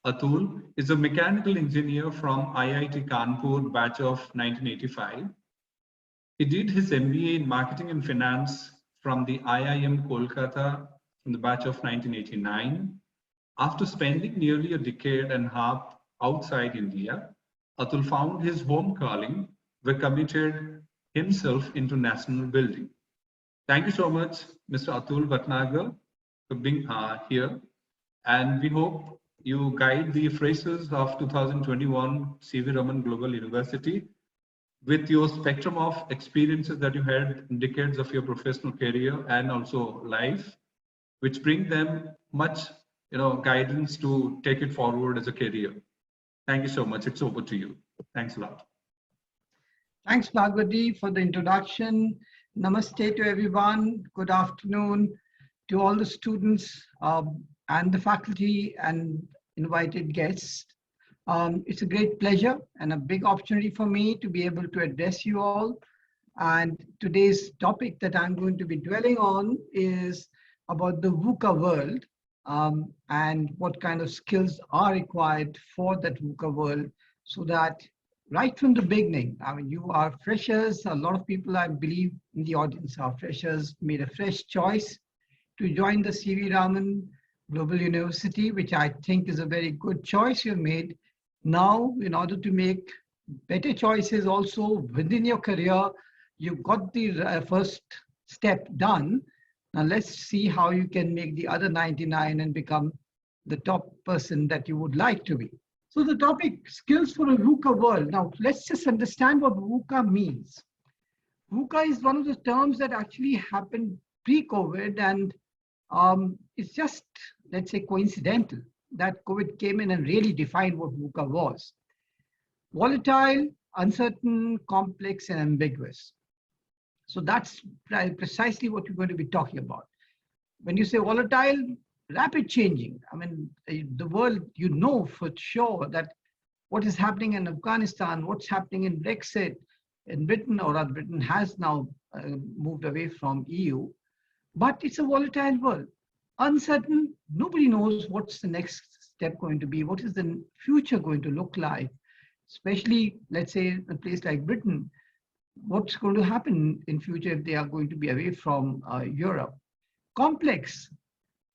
Atul is a mechanical engineer from IIT Kanpur batch of 1985. He did his MBA in marketing and finance from the IIM Kolkata from the batch of 1989. After spending nearly a decade and a half outside India, Atul found his home calling, where committed himself into national building. Thank you so much, Mr. Atul Bhatnagar, for being here. And we hope you guide the freshers of 2021 CV Raman Global University with your spectrum of experiences that you had in decades of your professional career and also life, which bring them much guidance to take it forward as a career. Thank you so much. It's over to you. Thanks a lot. Thanks, Bhagwati, for the introduction. Namaste to everyone. Good afternoon to all the students and the faculty and invited guests. It's a great pleasure and a big opportunity for me to be able to address you all. And today's topic that I'm going to be dwelling on is about the VUCA world and what kind of skills are required for that VUCA world, so that right from the beginning, I mean, you are freshers. A lot of people, I believe, in the audience are freshers, made a fresh choice to join the CV Raman Global University, which I think is a very good choice you've made. Now, in order to make better choices also within your career, you've got the first step done. Now let's see how you can make the other 99 and become the top person that you would like to be. So the topic, skills for a VUCA world. Now let's just understand what VUCA means. VUCA is one of the terms that actually happened pre-COVID, and it's just, let's say, coincidental that COVID came in and really defined what VUCA was. Volatile, uncertain, complex, and ambiguous. So that's precisely what we're going to be talking about. When you say volatile, rapid changing. I mean, the world, you know for sure that what is happening in Afghanistan, what's happening in Brexit, in Britain, or rather Britain has now moved away from EU, but it's a volatile world. Uncertain, nobody knows what's the next step going to be, what is the future going to look like, especially, let's say, a place like Britain, what's going to happen in future if they are going to be away from Europe. Complex,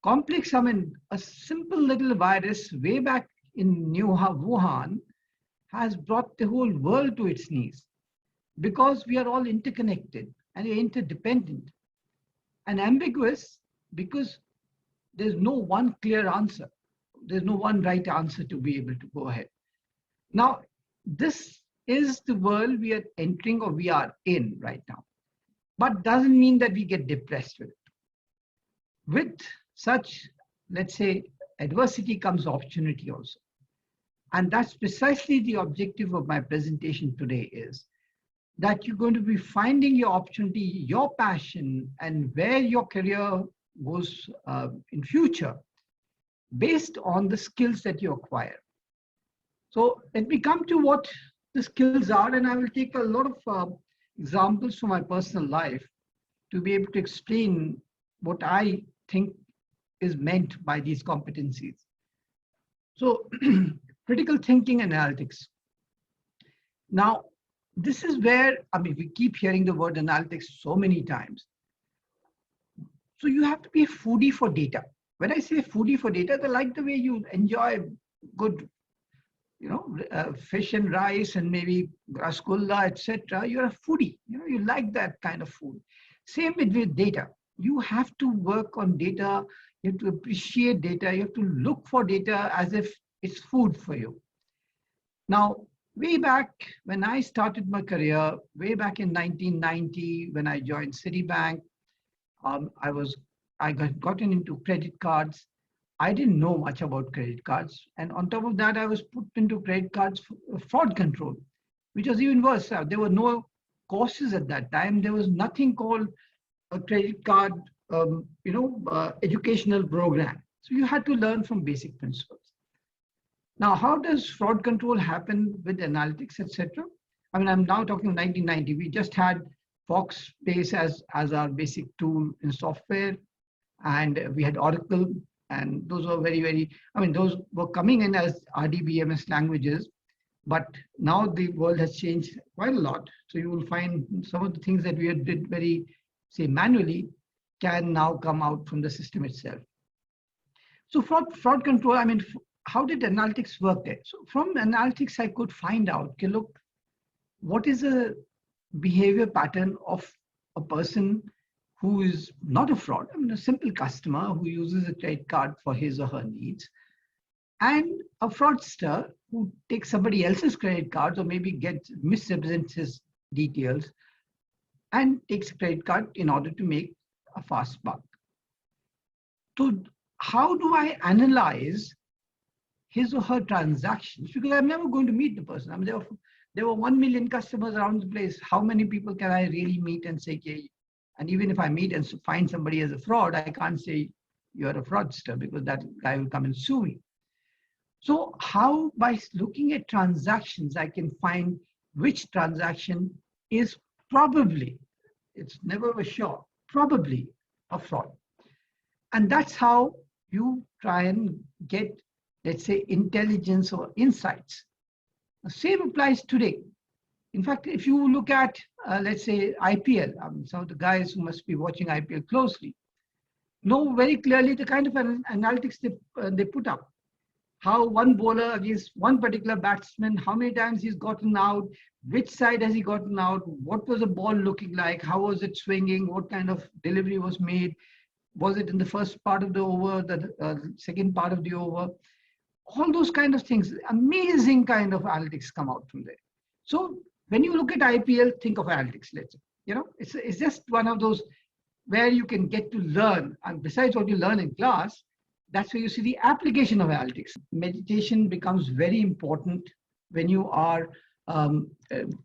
I mean, a simple little virus way back in Wuhan has brought the whole world to its knees, because we are all interconnected and interdependent. And ambiguous, because there's no one clear answer. There's no one right answer to be able to go ahead. Now, this is the world we are entering, or we are in right now. But doesn't mean that we get depressed with it. With such, let's say, adversity comes opportunity also. And that's precisely the objective of my presentation today, is that you're going to be finding your opportunity, your passion, and where your career goes in future based on the skills that you acquire. So let me come to what the skills are, and I will take a lot of examples from my personal life to be able to explain what I think is meant by these competencies. So critical thinking and analytics. Now, this is where, I mean, we keep hearing the word analytics so many times. So you have to be a foodie for data. When I say foodie for data, they like the way you enjoy good, fish and rice and maybe rasgulla, etc. You're a foodie. You like that kind of food. Same with data. You have to work on data. You have to appreciate data. You have to look for data as if it's food for you. Now, way back when I started my career, way back in 1990, when I joined Citibank, I got gotten into credit cards. I didn't know much about credit cards. And on top of that, I was put into credit cards fraud control, which was even worse. There were no courses at that time. There was nothing called a credit card, educational program. So you had to learn from basic principles. Now, how does fraud control happen with analytics, etc.? I mean, I'm now talking 1990. We just had Foxbase as our basic tool in software, and we had Oracle. And those were those were coming in as RDBMS languages, but now the world has changed quite a lot. So you will find some of the things that we did very, say, manually can now come out from the system itself. So fraud control, how did analytics work there? So from analytics, I could find out, okay, look, what is a behavior pattern of a person who is not a fraud, a simple customer who uses a credit card for his or her needs, and a fraudster who takes somebody else's credit cards or maybe misrepresents his details and takes a credit card in order to make a fast buck. So how do I analyze his or her transactions? Because I'm never going to meet the person. There were 1 million customers around the place. How many people can I really meet and say, okay, and even if I meet and find somebody as a fraud, I can't say you're a fraudster because that guy will come and sue me. So how, by looking at transactions, I can find which transaction is probably, it's never for sure, probably a fraud. And that's how you try and get, let's say, intelligence or insights. The same applies today. In fact, if you look at, let's say, IPL, some of the guys who must be watching IPL closely know very clearly the kind of analytics they put up. How one bowler against one particular batsman, how many times he's gotten out, which side has he gotten out, what was the ball looking like, how was it swinging, what kind of delivery was made, was it in the first part of the over, the second part of the over, all those kind of things. Amazing kind of analytics come out from there. So when you look at IPL, think of analytics, let's say. It's just one of those where you can get to learn, and besides what you learn in class, that's where you see the application of analytics. Meditation becomes very important when you are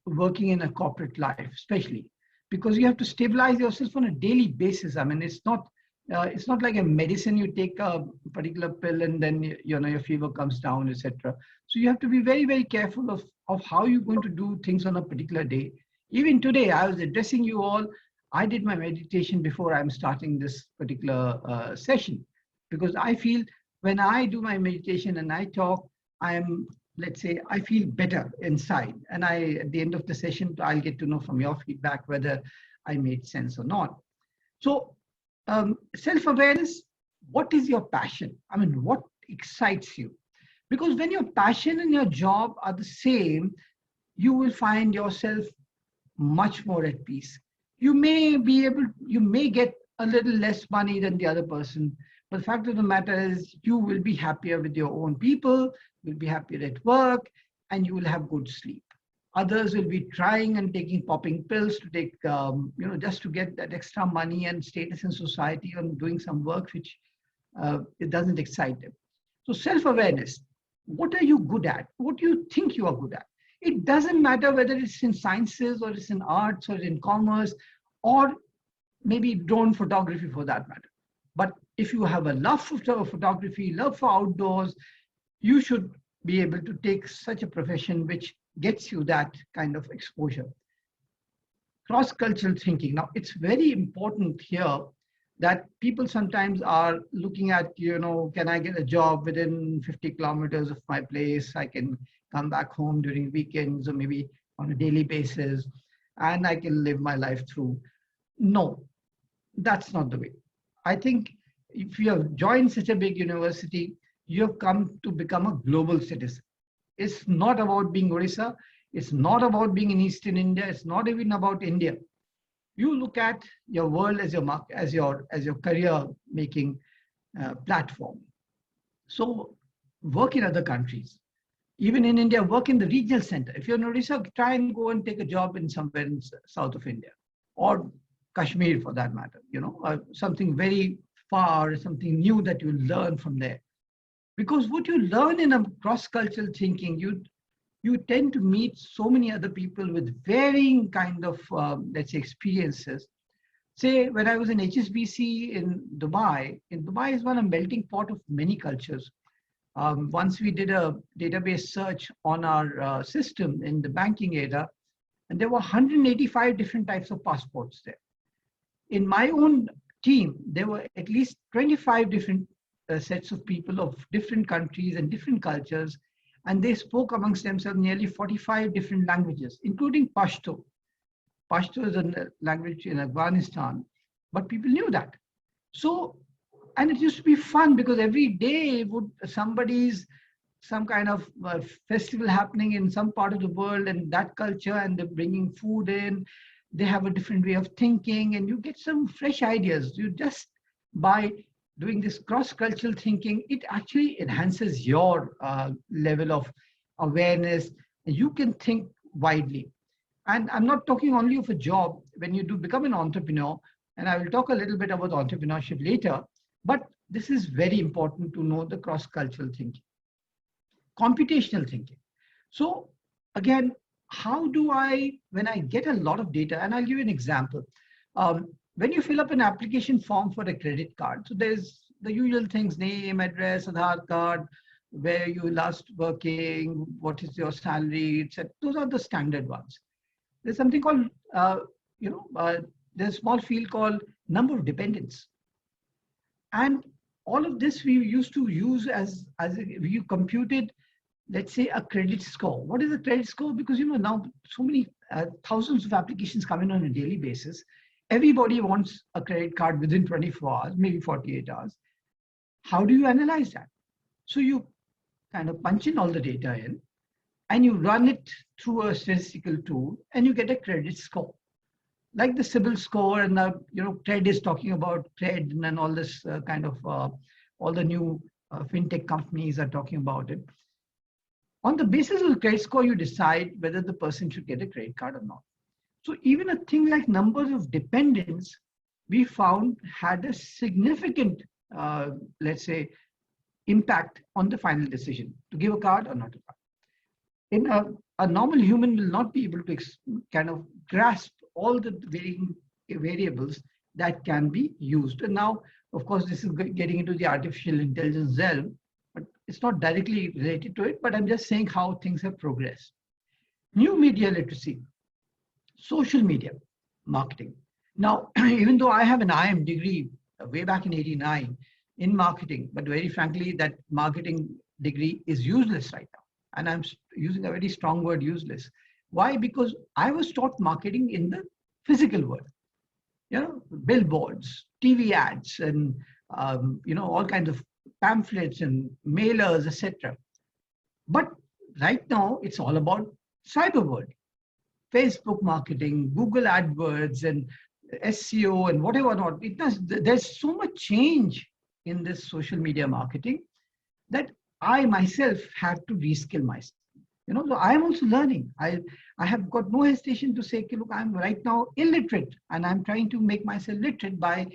working in a corporate life, especially because you have to stabilize yourself on a daily basis. It's not like a medicine. You take a particular pill and then your fever comes down, etc. So you have to be very, very careful of how you're going to do things on a particular day. Even today, I was addressing you all. I did my meditation before I'm starting this particular session. Because I feel when I do my meditation and I talk, I feel better inside. And at the end of the session, I'll get to know from your feedback whether I made sense or not. So self-awareness, what is your passion? What excites you? Because when your passion and your job are the same, you will find yourself much more at peace. You may get a little less money than the other person, but the fact of the matter is you will be happier with your own people, you'll be happier at work, and you will have good sleep. Others will be trying and popping pills to take, just to get that extra money and status in society on doing some work which it doesn't excite them. So self-awareness, what are you good at? What do you think you are good at? It doesn't matter whether it's in sciences or it's in arts or in commerce or maybe drone photography for that matter. But if you have a love for photography, love for outdoors, you should be able to take such a profession which gets you that kind of exposure. Cross-cultural thinking. Now, it's very important here that people sometimes are looking at, can I get a job within 50 kilometers of my place? I can come back home during weekends or maybe on a daily basis, and I can live my life through. No, that's not the way. I think if you have joined such a big university, you have come to become a global citizen. It's not about being Orissa. It's not about being in Eastern India. It's not even about India. You look at your world as your career making platform. So work in other countries. Even in India, work in the regional center. If you're in Orissa, try and go and take a job in somewhere in south of India or Kashmir for that matter, something very far, something new that you learn from there. Because what you learn in a cross-cultural thinking, you tend to meet so many other people with varying kind of, let's say, experiences. Say, when I was in HSBC in Dubai is one a melting pot of many cultures. Once we did a database search on our system in the banking era, and there were 185 different types of passports there. In my own team, there were at least 25 different sets of people of different countries and different cultures, and they spoke amongst themselves nearly 45 different languages, including Pashto. Pashto is a language in Afghanistan, but people knew that. So, and it used to be fun because every day would some kind of festival happening in some part of the world and that culture, and they're bringing food in. They have a different way of thinking, and you get some fresh ideas. You just by doing this cross-cultural thinking, it actually enhances your level of awareness. You can think widely. And I'm not talking only of a job. When you do become an entrepreneur, and I will talk a little bit about entrepreneurship later, but this is very important to know the cross-cultural thinking. Computational thinking. So again, how do I, when I get a lot of data, and I'll give you an example. When you fill up an application form for a credit card, so there's the usual things, name, address, Aadhaar card, where you last working, what is your salary, etc. Those are the standard ones. There's something called, there's a small field called number of dependents. And all of this we used to use as you computed, let's say, a credit score. What is a credit score? Because now so many thousands of applications come in on a daily basis. Everybody wants a credit card within 24 hours, maybe 48 hours. How do you analyze that? So you kind of punch in all the data in, and you run it through a statistical tool, and you get a credit score. Like the CIBIL score, and TRED is talking about TRED, and all this kind of, all the new fintech companies are talking about it. On the basis of the credit score, you decide whether the person should get a credit card or not. So even a thing like numbers of dependents, we found had a significant, let's say, impact on the final decision to give a card or not a card. In a normal human will not be able to kind of grasp all the varying variables that can be used. And now, of course, this is getting into the artificial intelligence realm, but it's not directly related to it, but I'm just saying how things have progressed. New media literacy, social media marketing. Now, even though I have an IM degree way back in '89 in marketing, but very frankly, that marketing degree is useless right now. And I'm using a very strong word, useless. Why? Because I was taught marketing in the physical world. Billboards, TV ads, and all kinds of pamphlets and mailers, etc. But right now, it's all about cyber world. Facebook marketing, Google AdWords, and SEO, and whatever not. There's so much change in this social media marketing that I myself have to reskill myself. So I am also learning. I have got no hesitation to say, look, I'm right now illiterate, and I'm trying to make myself literate by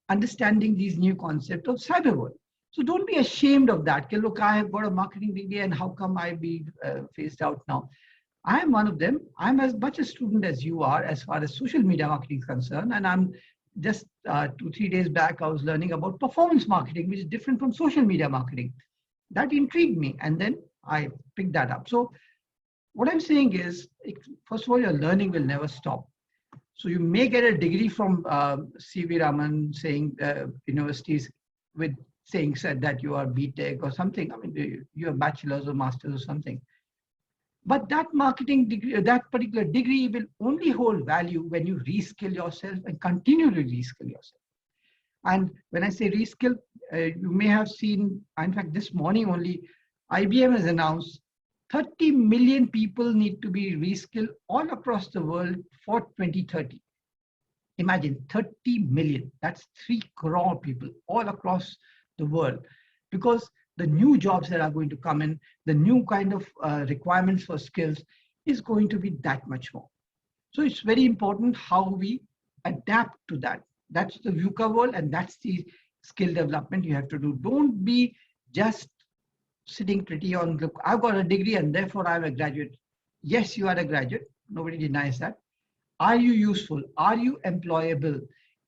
understanding these new concepts of cyber world. So don't be ashamed of that. Look, I have got a marketing degree, and how come I be phased out now? I am one of them. I'm as much a student as you are as far as social media marketing is concerned. And I'm just 2-3 days back, I was learning about performance marketing, which is different from social media marketing. That intrigued me, and then I picked that up. So what I'm saying is, first of all, your learning will never stop. So you may get a degree from C.V. Raman saying universities with saying said that you are BTech or something. I mean, you have bachelor's or master's or something. But that marketing degree, that particular degree will only hold value when you reskill yourself and continue to reskill yourself. And when I say reskill, you may have seen, in fact, this morning only, IBM has announced 30 million people need to be reskilled all across the world for 2030. Imagine 30 million, that's 3 crore people all across the world, because the new jobs that are going to come in, the new kind of requirements for skills is going to be that much more. So it's very important how we adapt to that. That's the VUCA world, and that's the skill development you have to do. Don't be just sitting pretty on, look, I've got a degree and therefore I'm a graduate. Yes, you are a graduate. Nobody denies that. Are you useful? Are you employable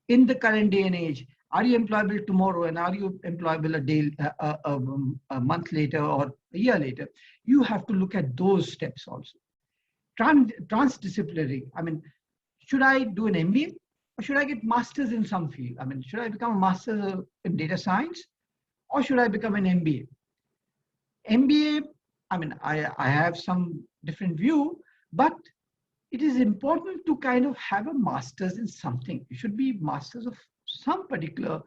in the current day and age? Are you employable tomorrow, and are you employable a month later or a year later? You have to look at those steps also. Transdisciplinary. I mean, should I do an MBA or should I get masters in some field? I mean, should I become a master in data science, or should I become an MBA? MBA, I mean, I have some different view, but it is important to kind of have a master's in something. You should be masters of some particular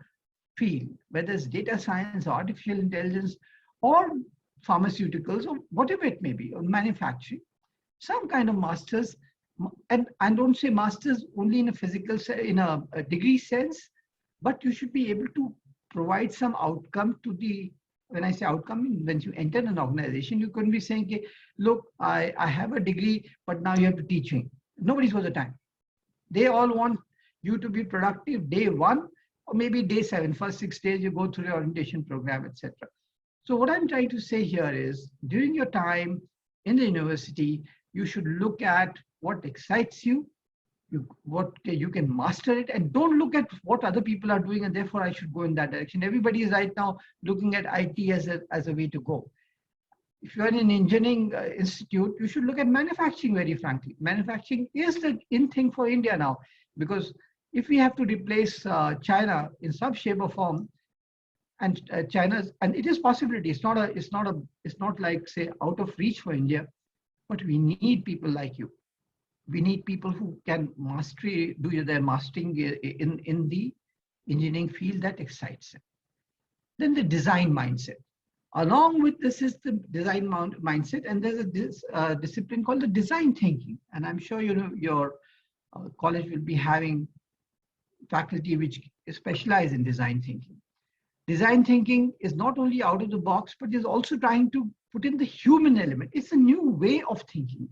field, whether it's data science, artificial intelligence, or pharmaceuticals, or whatever it may be, or manufacturing, some kind of masters. And I don't say masters only in a physical, in a degree sense, but you should be able to provide some outcome to the, when I say outcome, when you enter an organization, you couldn't be saying, okay, look, I have a degree, but now you have to teach me. Nobody's got the time. They all want you to be productive day one, or maybe day 7, first 6 days, you go through your orientation program, etc. So what I'm trying to say here is, during your time in the university, you should look at what excites you, what you can master it, and don't look at what other people are doing and therefore I should go in that direction. Everybody is right now looking at IT as a way to go. If you're in an engineering institute, you should look at manufacturing, very frankly. Manufacturing is the in thing for India now, because if we have to replace China in some shape or form, and China's, and it is possibility, it's not like, say, out of reach for India, but we need people like you. We need people who can do their mastering in the engineering field that excites them. Then the design mindset. Along with this is the design mindset, and there's a discipline called the design thinking. And I'm sure you know your college will be having faculty which specialize in design thinking. Design thinking is not only out of the box, but is also trying to put in the human element. It's a new way of thinking.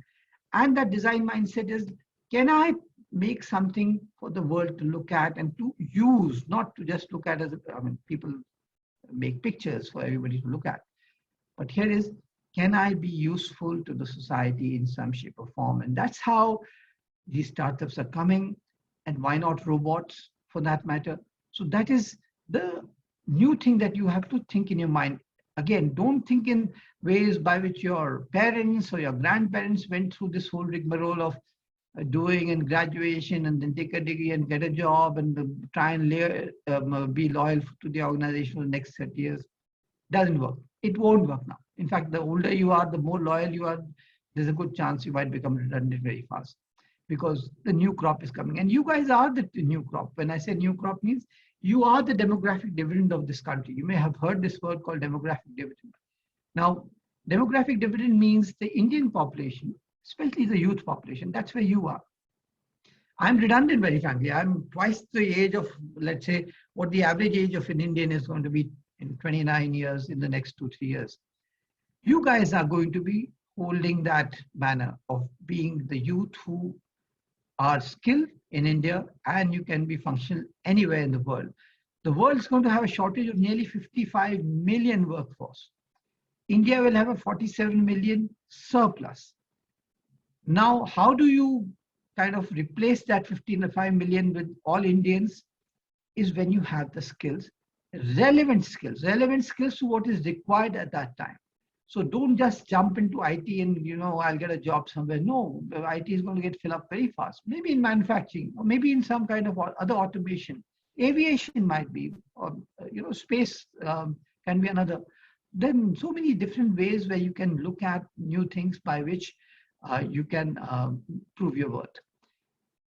And that design mindset is, can I make something for the world to look at and to use, not to just look at as, I mean, people make pictures for everybody to look at. But here is, can I be useful to the society in some shape or form? And that's how these startups are coming. And why not robots for that matter? So that is the new thing that you have to think in your mind. Again, don't think in ways by which your parents or your grandparents went through this whole rigmarole of doing and graduation and then take a degree and get a job and try and be loyal to the organization for the next 30 years. Doesn't work. It won't work now. In fact, the older you are, the more loyal you are, there's a good chance you might become redundant very fast, because the new crop is coming. And you guys are the new crop. When I say new crop, means you are the demographic dividend of this country. You may have heard this word called demographic dividend. Now, demographic dividend means the Indian population, especially the youth population. That's where you are. I'm redundant, very frankly. I'm twice the age of, let's say, what the average age of an Indian is going to be in 29 years in the next 2-3 years. You guys are going to be holding that banner of being the youth who are skilled in India, and you can be functional anywhere in the world. The world is going to have a shortage of nearly 55 million workforce. India will have a 47 million surplus. Now, how do you kind of replace that 55 million with all Indians? Is when you have the skills, relevant skills to what is required at that time. So don't just jump into IT and, you know, I'll get a job somewhere. No, IT is going to get filled up very fast. Maybe in manufacturing, or maybe in some kind of other automation. Aviation might be, or, you know, space can be another. Then so many different ways where you can look at new things by which you can prove your worth.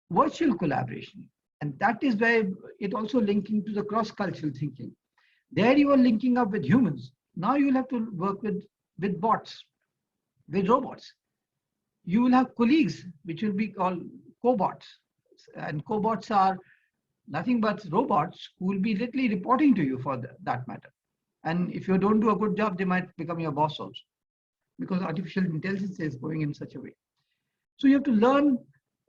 Virtual collaboration. And that is where it also linking to the cross-cultural thinking. There you are linking up with humans. Now you'll have to work with bots, with robots. You will have colleagues, which will be called cobots. And cobots are nothing but robots who will be literally reporting to you for that matter. And if you don't do a good job, they might become your boss also, because artificial intelligence is going in such a way. So you have to learn.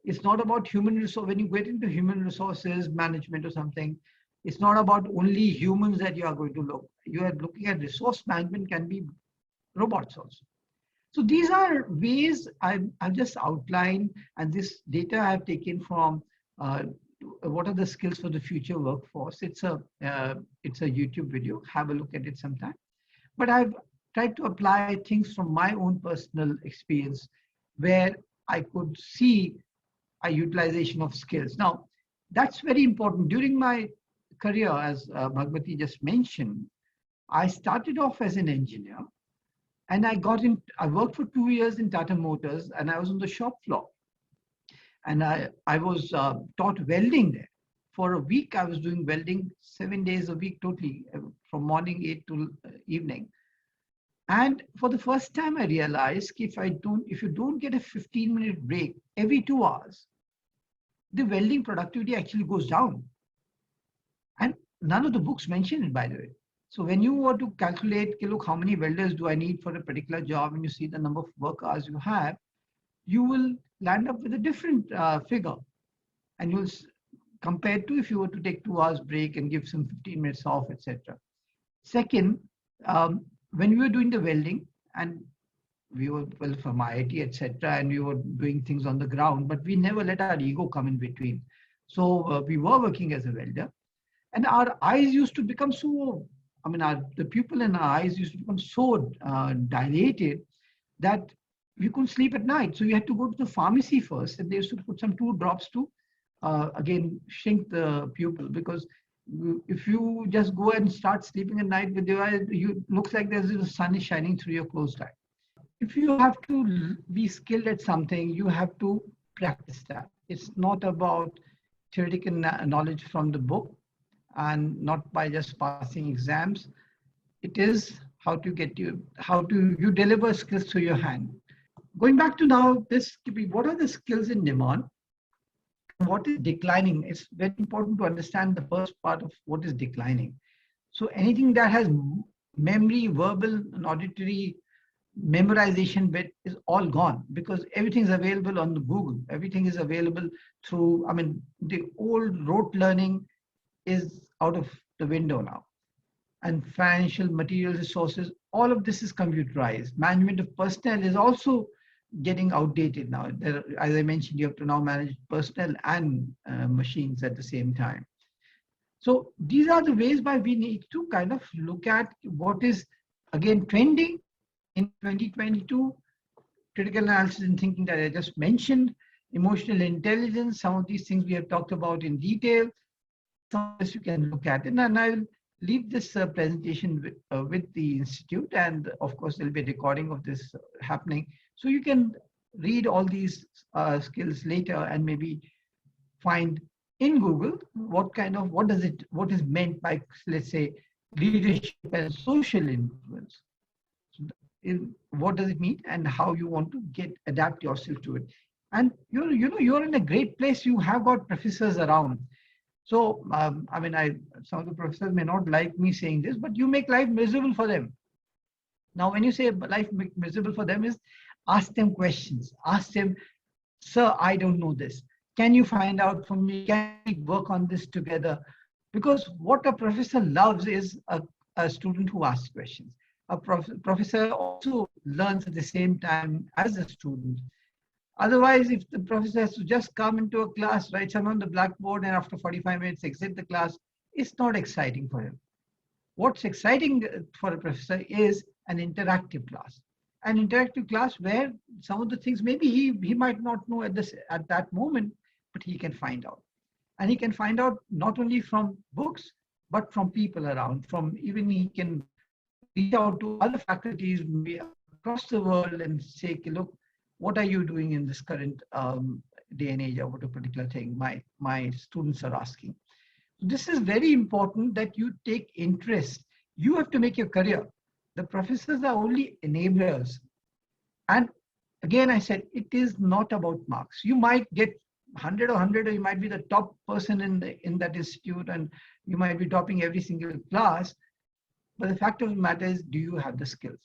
It's not about human resource. When you get into human resources management or something, it's not about only humans that you are going to look. You are looking at resource management, can be robots also. So these are ways I've just outlined, and this data I've taken from what are the skills for the future workforce. It's a YouTube video. Have a look at it sometime. But I've tried to apply things from my own personal experience where I could see a utilization of skills. Now, that's very important. During my career, as Bhagwati just mentioned, I started off as an engineer, and I worked for 2 years in Tata Motors, and I was on the shop floor. And I was taught welding there. For a week, I was doing welding 7 days a week, totally, from morning 8 to evening. And for the first time, I realized if you don't get a 15-minute break every 2 hours, the welding productivity actually goes down. And none of the books mention it, by the way. So when you want to calculate, look, how many welders do I need for a particular job, and you see the number of work hours you have, you will land up with a different figure. And you'll compare to if you were to take 2 hours break and give some 15 minutes off, etc. Second, when we were doing the welding, and we were from IIT, etc., and we were doing things on the ground, but we never let our ego come in between. So we were working as a welder, and our eyes used to become so, the pupil in our eyes used to become so dilated that we couldn't sleep at night. So we had to go to the pharmacy first, and they used to put some 2 drops to, again, shrink the pupil, because if you just go and start sleeping at night with your eyes, you looks like the sun is shining through your closed eye. If you have to be skilled at something, you have to practice that. It's not about theoretical knowledge from the book and not by just passing exams. It is how to you deliver skills to your hand. Going back to now, what are the skills in demand? What is declining? It's very important to understand the first part of what is declining. So anything that has memory, verbal, and auditory memorization bit is all gone, because everything is available on the Google. Everything is available through, the old rote learning is out of the window now. And financial material resources, all of this is computerized. Management of personnel is also getting outdated now. As I mentioned, you have to now manage personnel and machines at the same time. So these are the ways by we need to kind of look at what is, again, trending in 2022. Critical analysis and thinking that I just mentioned, emotional intelligence, some of these things we have talked about in detail. Some of this you can look at it, and I'll leave this presentation with the Institute, and of course there'll be a recording of this happening. So you can read all these skills later and maybe find in Google what is meant by, let's say, leadership and social influence. So what does it mean, and how you want to adapt yourself to it. And you're in a great place. You have got professors around. So some of the professors may not like me saying this, but you make life miserable for them. Now, when you say life miserable for them, is ask them questions. Ask them, sir, I don't know this. Can you find out for me? Can we work on this together? Because what a professor loves is a student who asks questions. A professor also learns at the same time as a student. Otherwise, if the professor has to just come into a class, write something on the blackboard, and after 45 minutes exit the class, it's not exciting for him. What's exciting for a professor is an interactive class. An interactive class where some of the things maybe he might not know at that moment, but he can find out. And he can find out not only from books, but from people around. Even he can reach out to other faculties across the world and say, look, what are you doing in this current day and age about a particular thing my students are asking. This is very important that you take interest. You have to make your career. The professors are only enablers. And again, I said, it is not about marks. You might get 100 or 100, or you might be the top person in that institute, and you might be topping every single class. But the fact of the matter is, do you have the skills?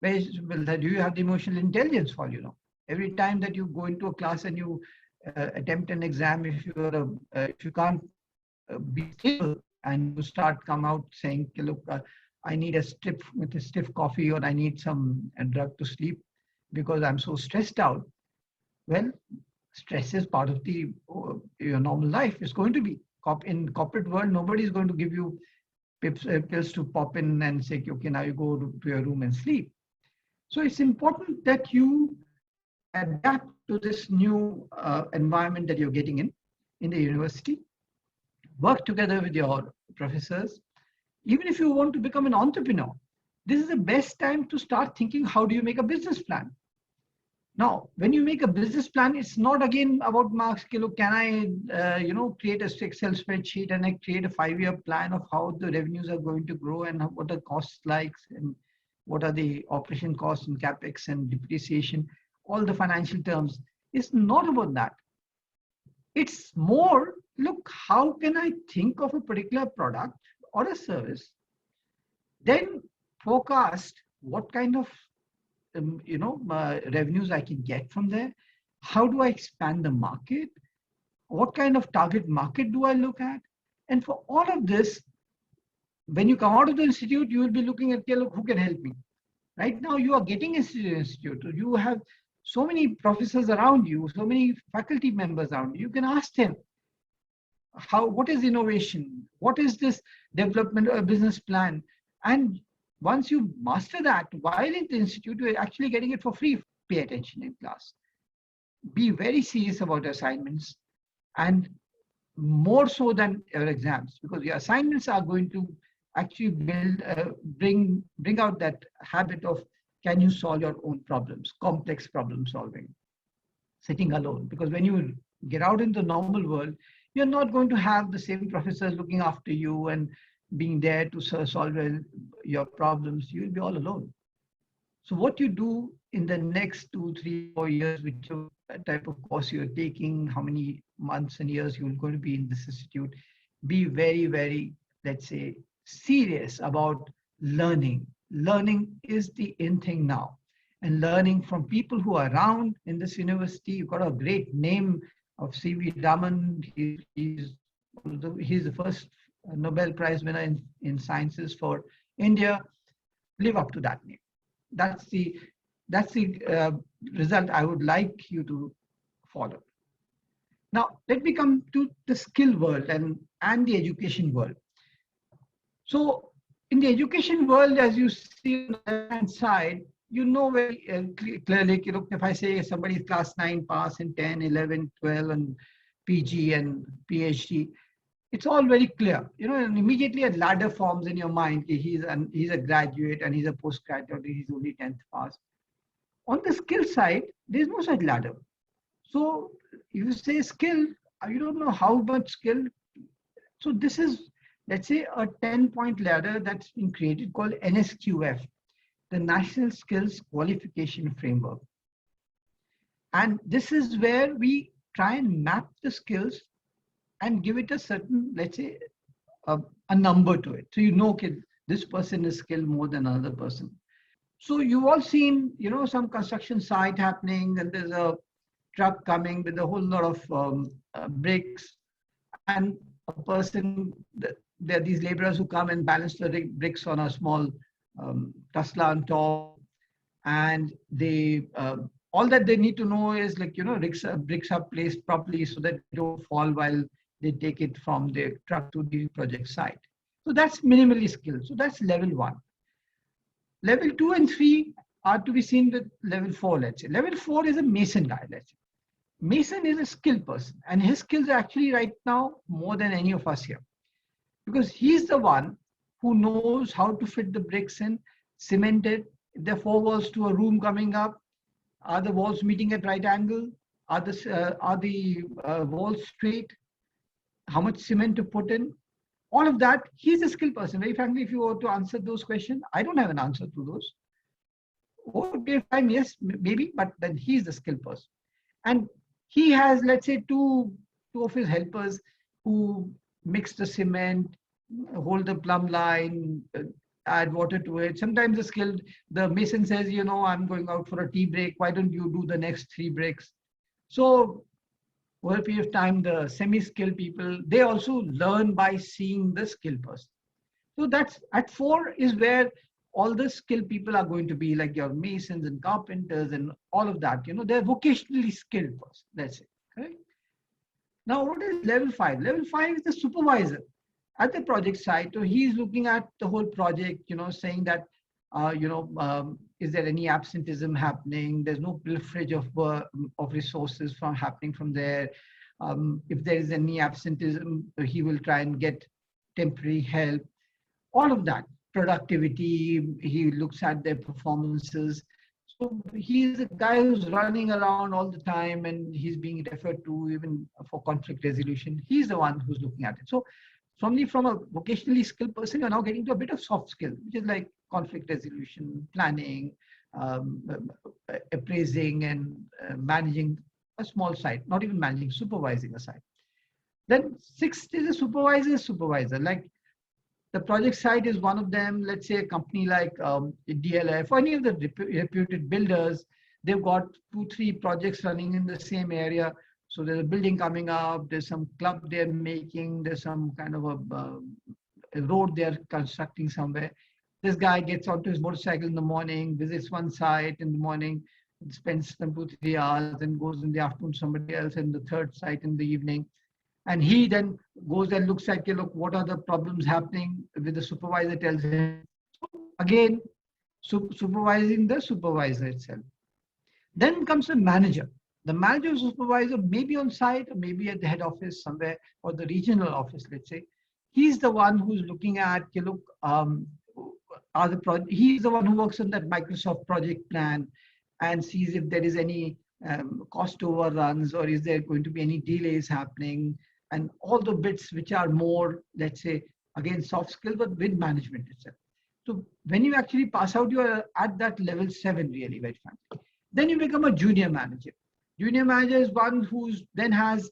Do you have the emotional intelligence for, every time that you go into a class and you attempt an exam, if you can't be stable and you come out saying, look, I need a stiff coffee, or I need some drug to sleep because I'm so stressed out. Well, stress is part of your normal life. It's going to be. In corporate world, nobody is going to give you pills to pop in and say, okay, now you go to your room and sleep. So it's important that you adapt to this new environment that you're getting in the university. Work together with your professors. Even if you want to become an entrepreneur, this is the best time to start thinking, how do you make a business plan? Now, when you make a business plan, it's not again about marks. Can I, create a Excel spreadsheet and I create a 5-year plan of how the revenues are going to grow and what are costs like and what are the operation costs and capex and depreciation, all the financial terms. It's not about that. It's more, look, how can I think of a particular product or a service, then forecast what kind of revenues I can get from there. How do I expand the market? What kind of target market do I look at? And for all of this, when you come out of the institute, you will be looking at, okay, look, who can help me? Right now, you are getting into the institute. You have so many professors around you, so many faculty members around you. You can ask them, what is innovation? What is this development or business plan? And once you master that, while in the institute, you're actually getting it for free. Pay attention in class. Be very serious about assignments, and more so than your exams, because your assignments are going to actually bring out that habit of, can you solve your own problems, complex problem solving, sitting alone. Because when you get out in the normal world, you're not going to have the same professors looking after you and being there to solve your problems. You'll be all alone. So what you do in the next 2, 3, 4 years, whichever type of course you're taking, how many months and years you're going to be in this institute, be very, very, let's say, serious about learning. Learning is the in thing now. And learning from people who are around in this university. You've got a great name of C.V. Raman. He's the first Nobel Prize winner in sciences for India. Live up to that name. That's the result I would like you to follow. Now, let me come to the skill world and the education world. So in the education world, as you see on the left-hand side, you know very clearly, if I say somebody is class 9 pass in 10, 11, 12, and PG and PhD, it's all very clear, and immediately a ladder forms in your mind. He's a graduate and he's a postgraduate, he's only 10th pass. On the skill side, there's no such ladder. So if you say skill, you don't know how much skill. So this is, let's say, a 10-point ladder that's been created called NSQF, the National Skills Qualification Framework. And this is where we try and map the skills and give it a certain, let's say, a number to it. So okay, this person is skilled more than another person. So you've all seen, some construction site happening, and there's a truck coming with a whole lot of bricks, and a person, there are these laborers who come and balance the bricks on a small Tesla on top, and they all that they need to know is, like, bricks are placed properly so that they don't fall while they take it from the truck to the project site. So that's minimally skilled. So that's level 1. Level 2 and 3 are to be seen with level 4, let's say. Level 4 is a mason guy, let's say. Mason is a skilled person, and his skills are actually right now more than any of us here, because he's the one who knows how to fit the bricks in, cement it. If there are 4 walls to a room coming up, are the walls meeting at right angle? Are the walls straight? How much cement to put in? All of that, he's a skilled person. Very frankly, if you were to answer those questions, I don't have an answer to those. Okay, fine, yes, maybe, but then he's the skilled person. And he has, let's say, two of his helpers who mix the cement, hold the plumb line, add water to it. Sometimes the mason says, I'm going out for a tea break. Why don't you do the next 3 breaks? So over a period of time, the semi-skilled people, they also learn by seeing the skilled person. So that's at 4 is where all the skilled people are going to be, like your masons and carpenters and all of that. They're vocationally skilled person, let's say. Correct? Now, what is level 5? Level 5 is the supervisor at the project site. So he's looking at the whole project, saying that, is there any absenteeism happening? There's no pilferage of resources happening from there. If there is any absenteeism, he will try and get temporary help. all of that. Productivity, he looks at their performances. So he's a guy who's running around all the time and he's being referred to even for conflict resolution. He's the one who's looking at it. So from a vocationally skilled person, you're now getting to a bit of soft skill, which is like conflict resolution, planning, um, appraising and managing a small site, not even managing, supervising a site. Then sixth is a supervisor. Like the project site is one of them. Let's say a company like DLF or any of the reputed builders, they've got 2-3 projects running in the same area. So there's a building coming up, there's some club they're making, there's some kind of a road they're constructing somewhere. This guy gets onto his motorcycle in the morning, visits one site in the morning, spends some 2-3 hours, and goes in the afternoon somebody else, and the third site in the evening. And he then goes and looks at, look, what are the problems happening with the supervisor, tells him. Again, supervising the supervisor itself. Then comes the manager. The manager or supervisor may be on site or maybe at the head office somewhere or the regional office, let's say. He's the one who's looking at, look, he's the one who works on that Microsoft project plan and sees if there is any cost overruns or is there going to be any delays happening, and all the bits which are more, let's say, again, soft skill, but with management itself. So when you actually pass out, you are at that level 7, really, very frankly. Then you become a junior manager. Junior manager is one who's then has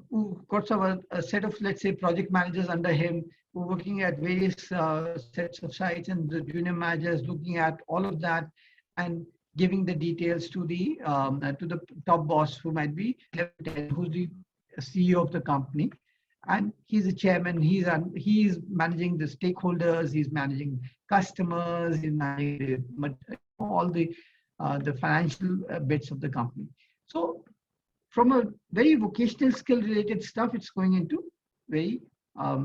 who got a set of, let's say, project managers under him who are working at various sets of sites, and the junior manager is looking at all of that and giving the details to the top boss, who might be level 10, who's the CEO of the company, and he's the chairman. He's managing the stakeholders, he's managing customers, he's managing all the financial bits of the company. So from a very vocational skill related stuff, it's going into very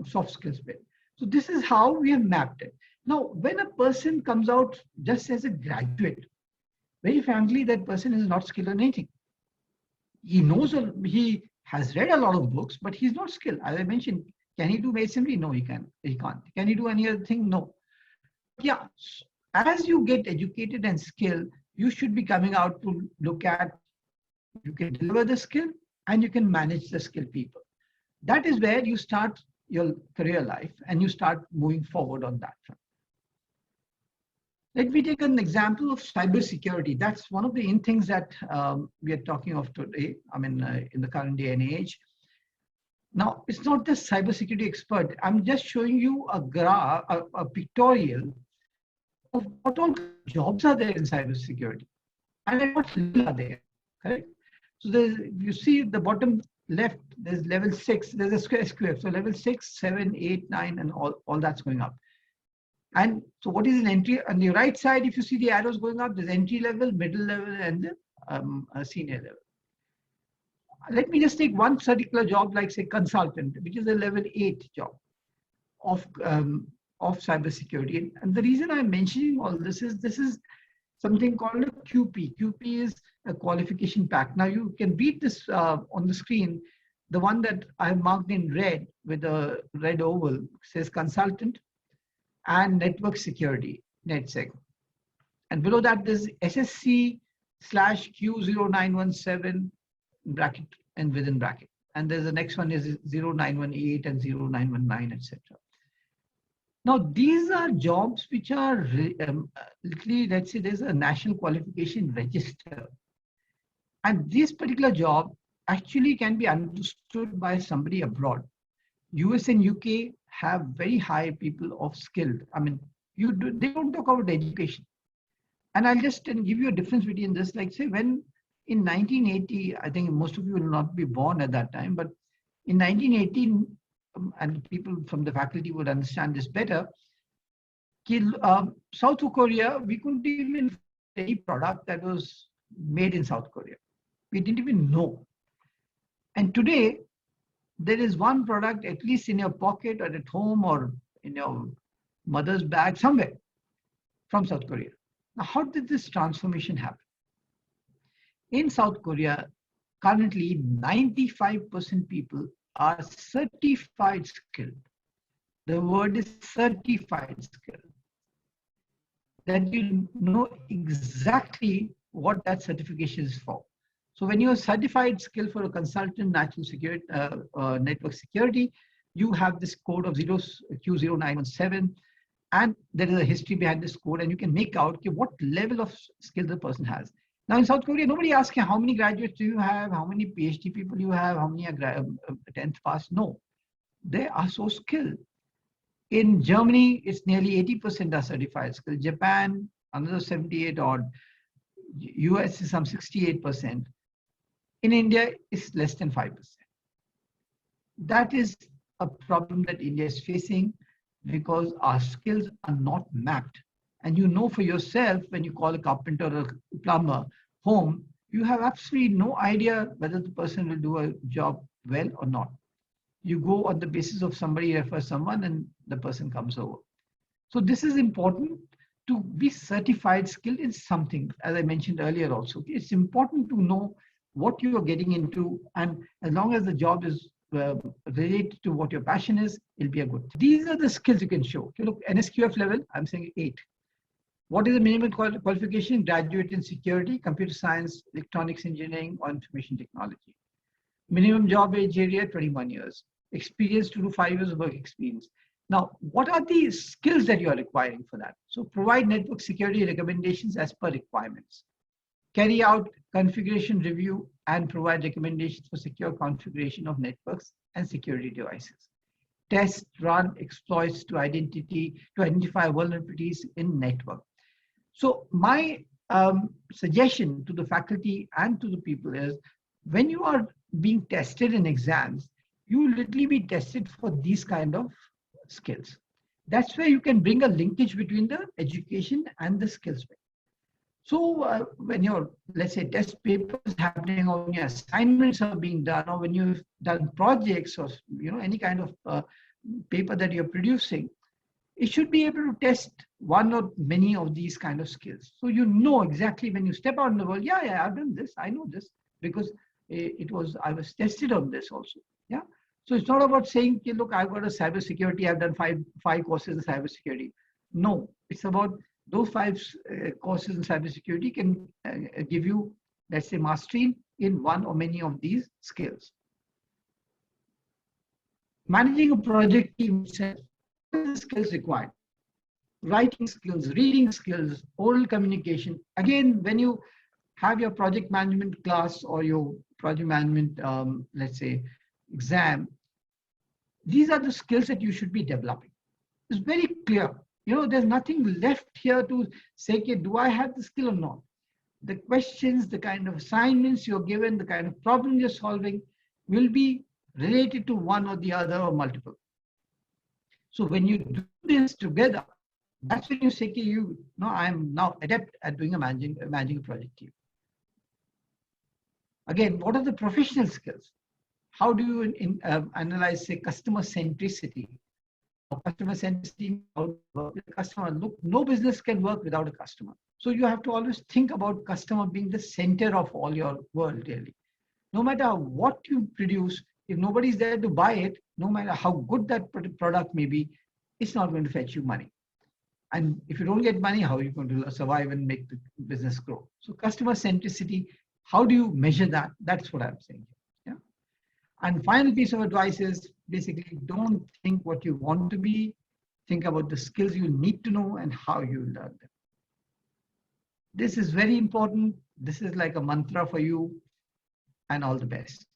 soft skills bit. So this is how we have mapped it. Now, when a person comes out just as a graduate, very frankly, that person is not skilled in anything. He knows, he has read a lot of books, but he's not skilled. As I mentioned, can he do masonry? No, he can't. Can he do any other thing? No. Yeah, as you get educated and skilled, you should be coming out to look at, you can deliver the skill and you can manage the skilled people. That is where you start your career life and you start moving forward on that front. Let me take an example of cybersecurity. That's one of the things that we are talking of today, in the current day and age. Now, it's not just cybersecurity expert. I'm just showing you a graph, a pictorial of what all jobs are there in cybersecurity and at what level are there, correct? So you see the bottom left, there's level 6, there's a square. So level 6, 7, 8, 9, and all that's going up. And so what is an entry? On the right side, if you see the arrows going up, there's entry level, middle level, and the senior level. Let me just take one particular job, like say consultant, which is a level 8 job of cybersecurity. And the reason I'm mentioning all this is something called a QP. QP is a qualification pack. Now you can read this on the screen. The one that I have marked in red with a red oval says consultant and network security, NetSec. And below that, there's SSC/Q0917 bracket and within bracket. And there's the next one is 0918 and 0919, etc. Now, these are jobs which are literally, let's say there's a national qualification register. And this particular job actually can be understood by somebody abroad. US and UK have very high people of skilled. They don't talk about education. And I'll just give you a difference between this. Like say when in 1980, I think most of you will not be born at that time, but in 1918, and people from the faculty would understand this better, South Korea, we couldn't even find any product that was made in South Korea. We didn't even know. And today, there is one product, at least in your pocket or at home or in your mother's bag somewhere from South Korea. Now, how did this transformation happen? In South Korea, currently 95% people are certified skilled. The word is certified skill. That you know exactly what that certification is for. So when you're certified skill for a consultant national security, network security, you have this code of Q0917, and there is a history behind this code, and you can make out okay, what level of skill the person has. Now in South Korea, nobody asks you how many graduates do you have, how many PhD people you have, how many are 10th pass. No, they are so skilled. In Germany, it's nearly 80% are certified skilled. Japan, another 78 odd. US is some 68%. In India, it's less than 5%. That is a problem that India is facing because our skills are not mapped. And you know for yourself, when you call a carpenter or a plumber home, you have absolutely no idea whether the person will do a job well or not. You go on the basis of somebody refers someone and the person comes over. So this is important to be certified skilled in something, as I mentioned earlier also. It's important to know what you are getting into, and as long as the job is related to what your passion is, it'll be a good. These are the skills you can show. If you look NSQF level, I'm saying 8. What is the minimum qualification? Graduate in security, computer science, electronics engineering, or information technology. Minimum job age area, 21 years. Experience, 2 to 5 years of work experience. Now, what are the skills that you are requiring for that? So provide network security recommendations as per requirements. Carry out configuration review and provide recommendations for secure configuration of networks and security devices. Test, run exploits to identify vulnerabilities in network. So my suggestion to the faculty and to the people is, when you are being tested in exams, you will literally be tested for these kind of skills. That's where you can bring a linkage between the education and the skills. So when your, let's say, test papers happening, or when your assignments are being done, or when you've done projects, or any kind of paper that you're producing, it should be able to test one or many of these kind of skills. So you know exactly when you step out in the world, yeah, I've done this, I know this, because I was tested on this also. Yeah. So it's not about saying, okay, look, I've got a cybersecurity, I've done five courses in cybersecurity. No, it's about those 5 courses in cybersecurity can give you, let's say, mastery in one or many of these skills. Managing a project team itself, what are the skills required? Writing skills, reading skills, oral communication. Again, when you have your project management class or your project management, let's say, exam, these are the skills that you should be developing. It's very clear. There's nothing left here to say, okay, do I have the skill or not? The questions, the kind of assignments you're given, the kind of problem you're solving will be related to one or the other or multiple. So when you do this together, that's when you say, okay, I'm now adept at doing managing a project team. Again, what are the professional skills? How do you analyze, say, customer centricity? Customer centricity, how to work with the customer. Look, no business can work without a customer. So you have to always think about customer being the center of all your world, really. No matter what you produce, if nobody's there to buy it, no matter how good that product may be, it's not going to fetch you money. And if you don't get money, how are you going to survive and make the business grow? So customer centricity, how do you measure that? That's what I'm saying. Yeah. And final piece of advice is basically don't think what you want to be, think about the skills you need to know and how you learn them. This is very important. This is like a mantra for you, and all the best.